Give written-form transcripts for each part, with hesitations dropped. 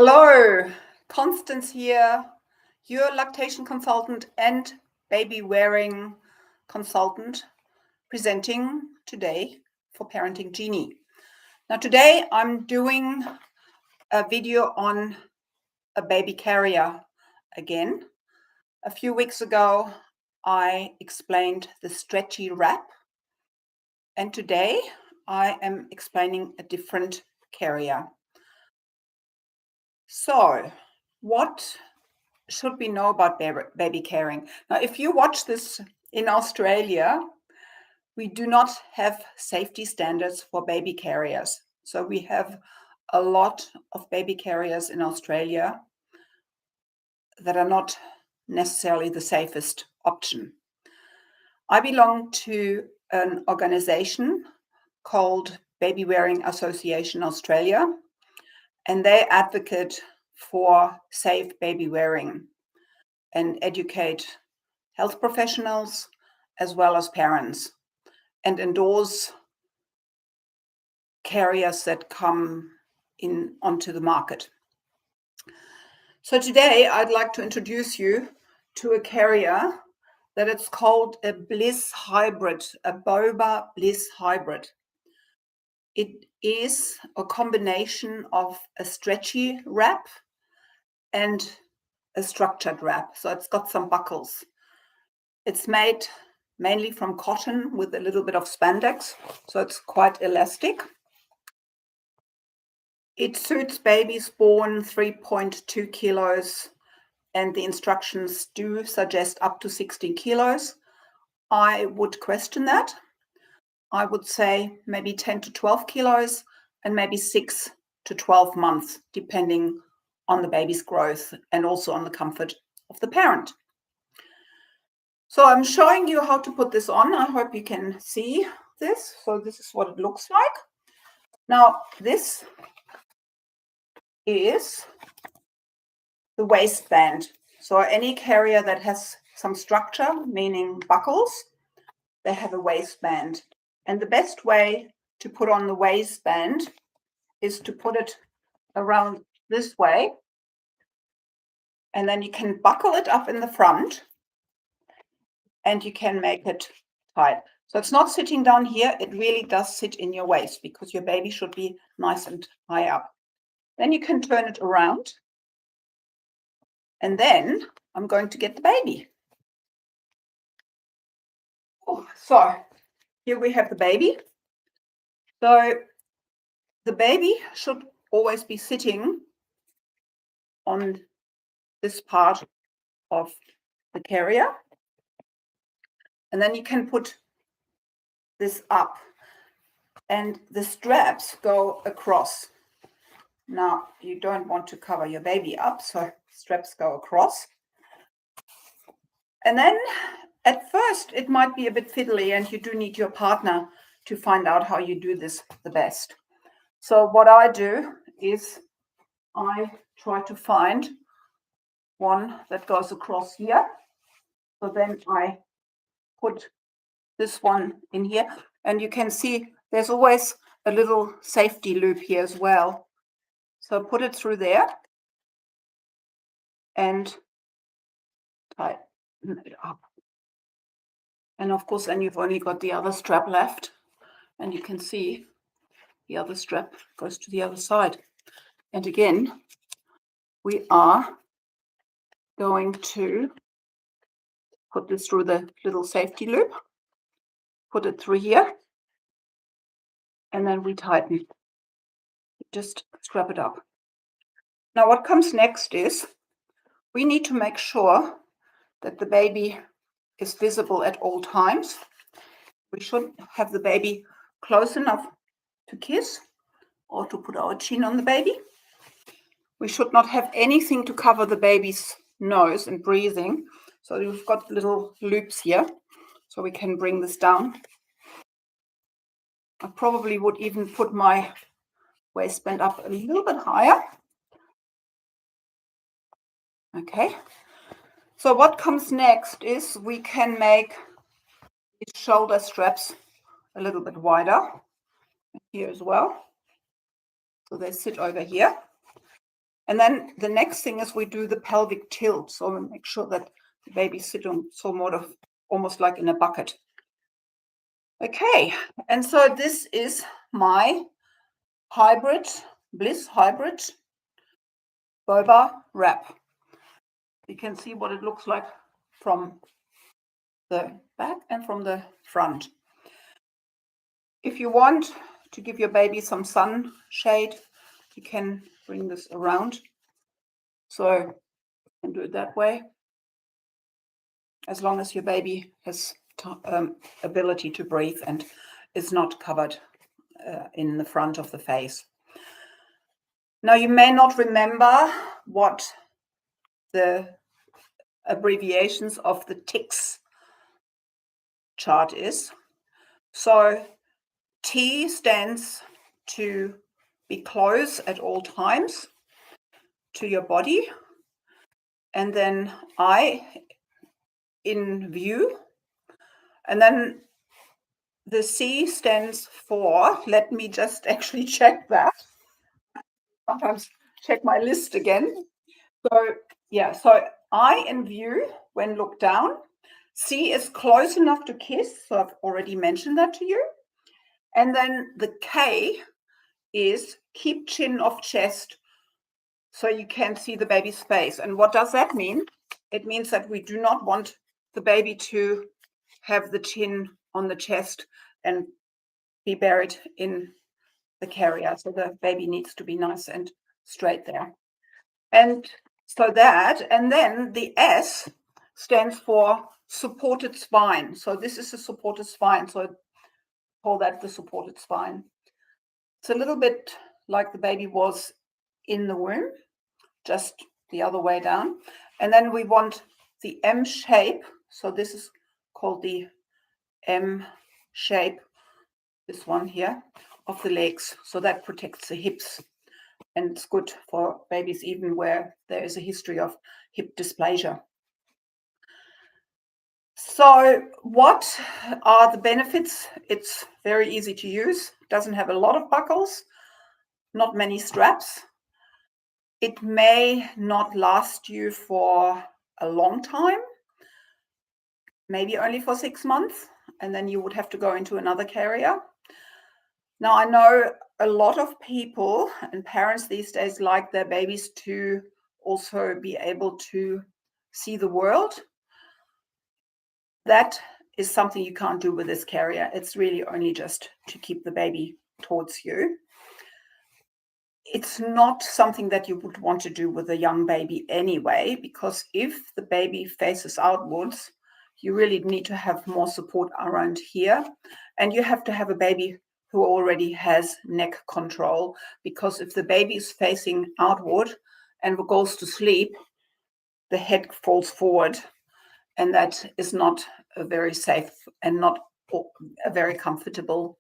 Hello, Constance here, your lactation consultant and baby wearing consultant, presenting today for Parenting Genie. Now today I'm doing a video on a baby carrier again. A few weeks ago I explained the stretchy wrap, and today I am explaining a different carrier. So what should we know about baby carrying? Now, if you watch this in Australia, we do not have safety standards for baby carriers. So we have a lot of baby carriers in Australia that are not necessarily the safest option. I belong to an organization called Baby Wearing Association Australia, and they advocate for safe baby wearing and educate health professionals as well as parents, and endorse carriers that come in onto the market. So today I'd like to introduce you to a carrier that it's called a Bliss hybrid, a Boba Bliss hybrid. It is a combination of a stretchy wrap and a structured wrap. So it's got some buckles. It's made mainly from cotton with a little bit of spandex, so it's quite elastic. It suits babies born 3.2 kilos, and the instructions do suggest up to 16 kilos. I would question that. I would say maybe 10 to 12 kilos and maybe 6 to 12 months, depending on the baby's growth and also on the comfort of the parent. So I'm showing you how to put this on. I hope you can see this. So this is what it looks like. Now this is the waistband. So any carrier that has some structure, meaning buckles, they have a waistband. And the best way to put on the waistband is to put it around this way. And then you can buckle it up in the front and you can make it tight. So it's not sitting down here. It really does sit in your waist because your baby should be nice and high up. Then you can turn it around. And then I'm going to get the baby. So here we have the baby. So the baby should always be sitting on this part of the carrier. And then you can put this up. And the straps go across. Now, you don't want to cover your baby up, so straps go across. And then at first, it might be a bit fiddly, and you do need your partner to find out how you do this the best. So what I do is I try to find one that goes across here. So then I put this one in here, and you can see there's always a little safety loop here as well. So put it through there and tighten it up. And of course, then you've only got the other strap left, and you can see the other strap goes to the other side. And again, we are going to put this through the little safety loop, put it through here, and then we tighten. Just strap it up. Now what comes next is we need to make sure that the baby is visible at all times. We should have the baby close enough to kiss or to put our chin on the baby. We should not have anything to cover the baby's nose and breathing. So we've got little loops here, so we can bring this down. I probably would even put my waistband up a little bit higher. Okay. So what comes next is we can make these shoulder straps a little bit wider here as well. So they sit over here. And then the next thing is we do the pelvic tilt. So we make sure that the baby sits on somewhat of almost like in a bucket. Okay, and so this is my Bliss hybrid Boba wrap. You can see what it looks like from the back and from the front. If you want to give your baby some sun shade, you can bring this around. So you can do it that way, as long as your baby has ability to breathe and is not covered in the front of the face. Now, you may not remember what the abbreviations of the TICS chart is. So T stands to be close at all times to your body, and then I in view, and then the C stands for, let me just actually check that, sometimes check my list again. So yeah, so I in view when looked down, C is close enough to kiss, so I've already mentioned that to you. And then the K is keep chin off chest so you can see the baby's face. And what does that mean? It means that we do not want the baby to have the chin on the chest and be buried in the carrier. So the baby needs to be nice and straight there. And so that, and then the S stands for supported spine. So this is a supported spine. So I call that the supported spine. It's a little bit like the baby was in the womb, just the other way down. And then we want the M shape. So this is called the M shape, this one here, of the legs. So that protects the hips. And it's good for babies even where there is a history of hip dysplasia. So what are the benefits? It's very easy to use. Doesn't have a lot of buckles, not many straps. It may not last you for a long time, maybe only for 6 months, and then you would have to go into another carrier. Now, I know a lot of people and parents these days like their babies to also be able to see the world. That is something you can't do with this carrier. It's really only just to keep the baby towards you. It's not something that you would want to do with a young baby anyway, because if the baby faces outwards, you really need to have more support around here. And you have to have a baby who already has neck control, because if the baby is facing outward and goes to sleep, the head falls forward, and that is not a very safe and not a very comfortable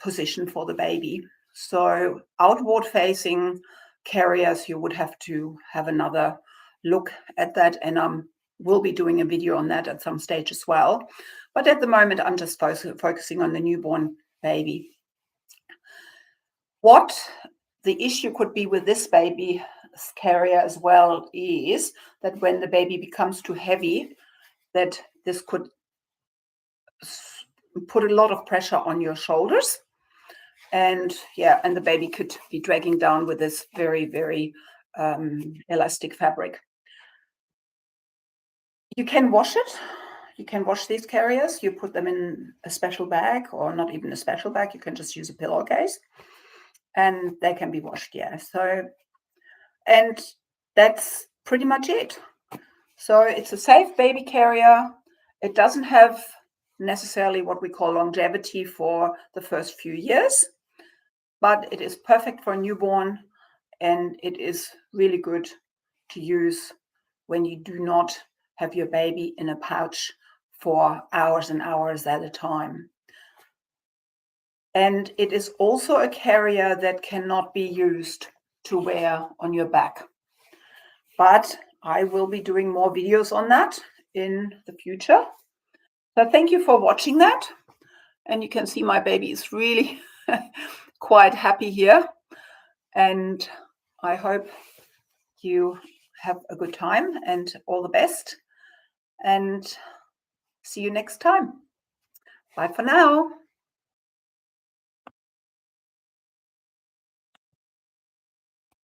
position for the baby. So outward facing carriers, you would have to have another look at that, and we'll be doing a video on that at some stage as well. But at the moment, I'm just focusing on the newborn baby. What the issue could be with this baby carrier as well is that when the baby becomes too heavy, that this could put a lot of pressure on your shoulders. And yeah, and the baby could be dragging down with this very, very elastic fabric. You can wash it. You can wash these carriers. You put them in a special bag, or not even a special bag. You can just use a pillowcase, and they can be washed. Yeah. So, and that's pretty much it. So it's a safe baby carrier. It doesn't have necessarily what we call longevity for the first few years, but it is perfect for a newborn, and it is really good to use when you do not have your baby in a pouch for hours and hours at a time. And it is also a carrier that cannot be used to wear on your back. But I will be doing more videos on that in the future. So thank you for watching that. And you can see my baby is really quite happy here. And I hope you have a good time and all the best. And see you next time. Bye for now.